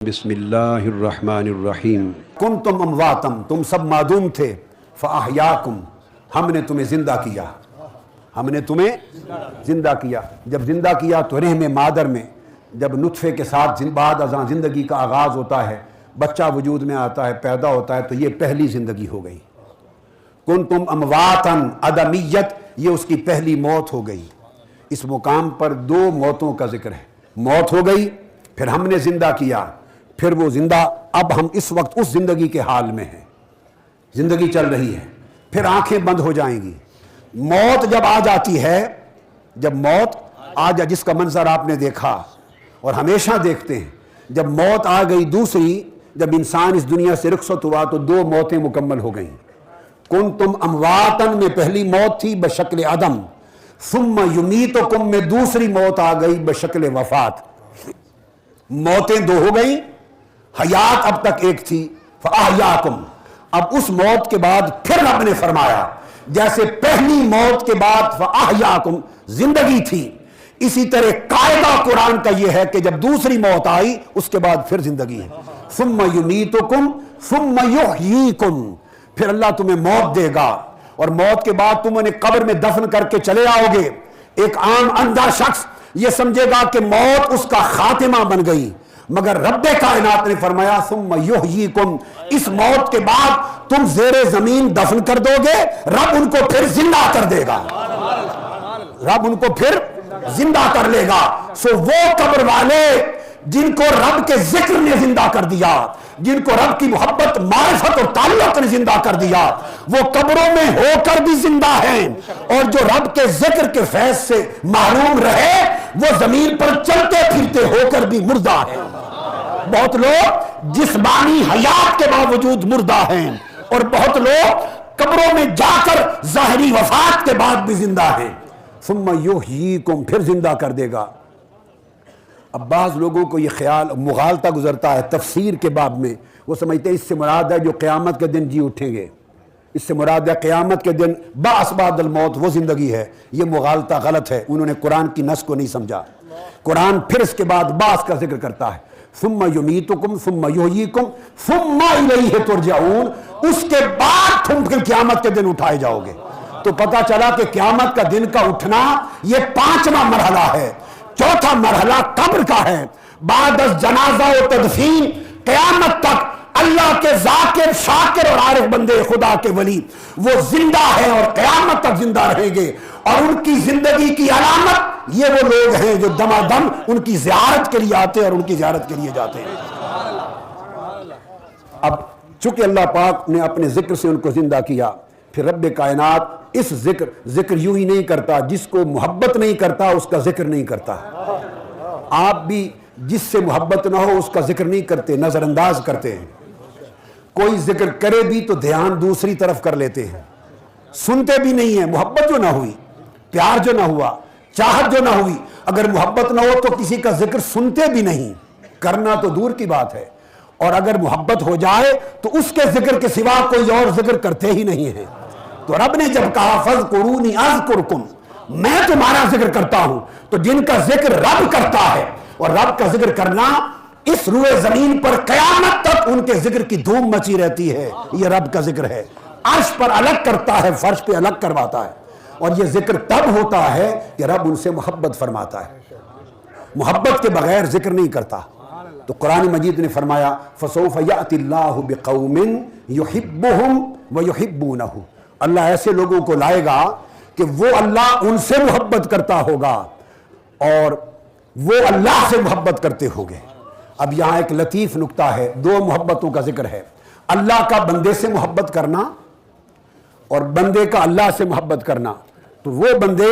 बिस्मिल्लाहिर्रहमानिर्रहीम। कुंतुम अमवातम, तुम सब मादूम थे, फ़अहयाकुम, हमने तुम्हें जिंदा किया। हमने तुम्हें जिंदा किया। जब जिंदा किया तो रहम मादर में, जब नुत्फे के साथ बाद अज़ां ज़िंदगी का आगाज़ होता है, बच्चा वजूद में आता है, पैदा होता है, तो ये पहली ज़िंदगी हो गई। कुंतुम अमवातन, अदमियत, ये उसकी पहली मौत हो गई। इस मुकाम पर दो मौतों का जिक्र है। मौत हो गई, फिर हमने जिंदा किया, फिर वो जिंदा। अब हम इस वक्त उस जिंदगी के हाल में हैं, जिंदगी चल रही है, फिर आंखें बंद हो जाएंगी। मौत जब आ जाती है, जब मौत आ जा, जिसका मंजर आपने देखा और हमेशा देखते हैं, जब मौत आ गई दूसरी, जब इंसान इस दुनिया से रुखसत हुआ तो दो मौतें मुकम्मल हो गईं। कुंतुम अमवातन में पहली मौत थी बशक्ल अदम, सुम्मा युमीतुकुम में दूसरी मौत आ गई बशक्ल वफात। मौतें दो हो गई, हयात अब तक एक थी, फ़अहयाकुम। अब उस मौत के बाद फिर रब ने फरमाया, जैसे पहली मौत के बाद फ़अहयाकुम जिंदगी थी, इसी तरह कायदा कुरान का यह है कि जब दूसरी मौत आई उसके बाद फिर जिंदगी है। सुम्मा युमीतुकुम सुम्मा युहयीकुम, फिर अल्लाह तुम्हें मौत देगा और मौत के बाद तुम उन्हें कब्र में दफन करके चले आओगे। एक आम अंधा शख्स ये समझेगा कि मौत उसका खातिमा बन गई, मगर रब्बे कायनात ने फरमाया सुम्मा युहयीकुम, इस मौत के बाद तुम ज़ेरे जमीन दफन कर दोगे, रब उनको फिर जिंदा कर देगा, रब उनको फिर जिंदा कर लेगा। सो वो कब्र वाले जिनको रब के जिक्र ने जिंदा कर दिया, जिनको रब की मोहब्बत, मारिफत और ताल्लुक ने जिंदा कर दिया, वो कब्रों में होकर भी जिंदा हैं। और जो रब के जिक्र के फैज से मारूम रहे, वो जमीन पर चलते फिरते होकर भी मुर्दा है। बहुत लोग जिस्मानी हयात के बावजूद मुर्दा हैं और बहुत लोग कब्रों में जाकर ज़ाहिरी वफात के बाद भी जिंदा हैं। सुम्मा युहयीकुम, फिर जिंदा कर देगा। अब बाज़ लोगों को ये ख्याल मुगालता गुजरता है तफसीर के बाब में, वो समझते हैं इससे मुराद है जो क़यामत के दिन जी उठेंगे, इससे मुराद है क़यामत के दिन बास बादल मौत, वो ज़िंदगी है। ये मुगालता गलत है, उन्होंने कुरान की नस को नहीं समझा। कुरान फिर इसके बाद बास का जिक्र करता है, सुम्मा युमीतुकुम सुम्मा युहयीकुम सुम्मा इलैहि तुरजऊन, उसके बाद तुम फिर क़यामत के दिन उठाए जाओगे। तो पता चला कि क़यामत का दिन का उठना ये पांचवा मरहला है। चौथा मरहला कब्र का है। बाद जनाजा और तदफीन, क़यामत तक अल्लाह के ज़ाकिर, शाकिर और आरिफ बंदे खुदा के वली वो जिंदा है और क़यामत तक जिंदा रहेंगे। और उनकी जिंदगी की अलामत ये वो लोग हैं जो दमादम उनकी ज़ियारत के लिए आते हैं और उनकी ज़ियारत के लिए जाते हैं। अब चूंकि अल्लाह पाक ने अपने जिक्र से उनको जिंदा किया, फिर रब्बे कायनात इस जिक्र यूं ही नहीं करता, जिसको मोहब्बत नहीं करता उसका जिक्र नहीं करता। आप भी जिससे मोहब्बत ना हो उसका जिक्र नहीं करते, नजरअंदाज करते हैं। कोई जिक्र करे भी तो ध्यान दूसरी तरफ कर लेते हैं, सुनते भी नहीं है। मोहब्बत जो ना हुई, प्यार जो ना हुआ, चाहत जो ना हुई, अगर मोहब्बत ना हो तो किसी का जिक्र सुनते भी नहीं, करना तो दूर की बात है। और अगर मोहब्बत हो जाए तो उसके जिक्र के सिवा कोई और जिक्र करते ही नहीं है। तो रब ने जब कहा फज़कुरूनी अज़कुरकुम, मैं तुम्हारा जिक्र करता हूं, तो जिनका जिक्र रब करता है, और रब का जिक्र करना इस रूए जमीन पर क़यामत तक उनके जिक्र की धूम मची रहती है। ये रब का जिक्र है। अर्श पर अलग करता है, फर्श पे अलग करवाता है। और ये जिक्र तब होता है कि रब उनसे मोहब्बत फरमाता है, मोहब्बत के बगैर जिक्र नहीं करता। तो कुरान मजीद ने फरमाया फसौफ यातिल्लाहु बिक़ौमिन युहिब्बुहुम व युहिब्बूनहु, अल्लाह ऐसे लोगों को लाएगा कि वो अल्लाह उनसे मोहब्बत करता होगा और वो अल्लाह से मोहब्बत करते होंगे। अब यहाँ एक लतीफ़ नुक्ता है, दो मोहब्बतों का जिक्र है, अल्लाह का बंदे से मोहब्बत करना और बंदे का अल्लाह से मोहब्बत करना। तो वो बंदे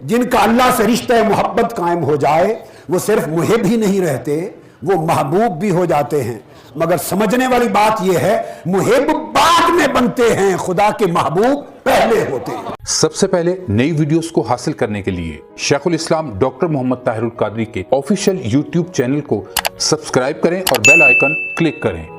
जिनका अल्लाह से रिश्ता मोहब्बत कायम हो जाए, वो सिर्फ मुहिब ही नहीं रहते, वो महबूब भी हो जाते हैं। मगर समझने वाली बात यह है, मुहिब बाद में बनते हैं, खुदा के महबूब पहले होते हैं। सबसे पहले नई वीडियोस को हासिल करने के लिए शेखुल इस्लाम डॉक्टर मोहम्मद ताहिरुल कादरी के ऑफिशियल यूट्यूब चैनल को सब्सक्राइब करें और बेल आइकन क्लिक करें।